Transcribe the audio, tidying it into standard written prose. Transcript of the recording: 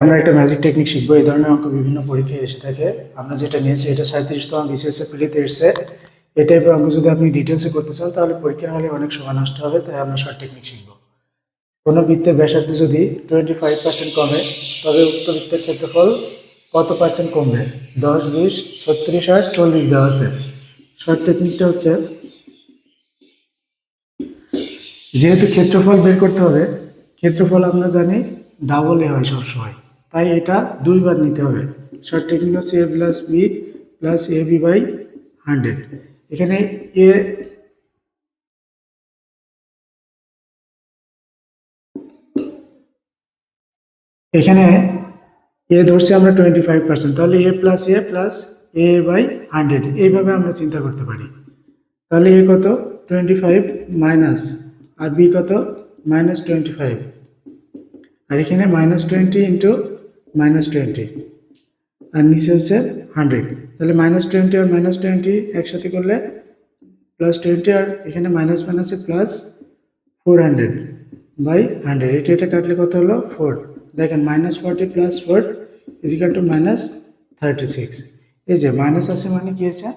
আমরা একটা magic technique শিখবো। এই ধরনের অঙ্ক বিভিন্ন পরীক্ষায় এসে থাকে। আমরা যেটা নিয়েছি এটা 37তম বিসিএস প্রিলিতে এসছে। এই টাইপের অঙ্ক যদি আপনি ডিটেলসে করতে চান তাহলে পরীক্ষার হলে অনেক সময় নষ্ট হবে, তাই আমরা শর্ট টেকনিক শিখবো। কোনো বৃত্তের ব্যাসার্ধ যদি 25% কমে তবে উক্ত বৃত্তের ক্ষেত্রফল কত পার্সেন্ট কমবে? 10, 20, 36, 60, 40 দেওয়া আছে। শর্ট টেকনিকটা হচ্ছে, যেহেতু ক্ষেত্রফল বের করতে হবে, ক্ষেত্রফল আমরা জানি ডাবল এ হয় সবসময়, তাই এটা দুইবার নিতে হবে। শর্ট টেকনিক হচ্ছে a plus B plus A B by 100। এখানে এ ধরছি আমরা 25%, তাহলে এ প্লাস এ বাই 100 এইভাবে আমরা চিন্তা করতে পারি। তাহলে এ কত? 25 মাইনাস, আর বি কত? -25, আর এখানে -20 ইন্টু -20, আর নিচে হচ্ছে 100। তাহলে -20 আর -20 একসাথে করলে +20, আর এখানে মাইনাস মাইনাসে প্লাস 400 বাই 100। এটা কাটলে কত হলো? 4। দেখেন -40 + 4 = -36। এই যে মাইনাস আছে মানে কি হয়েছে?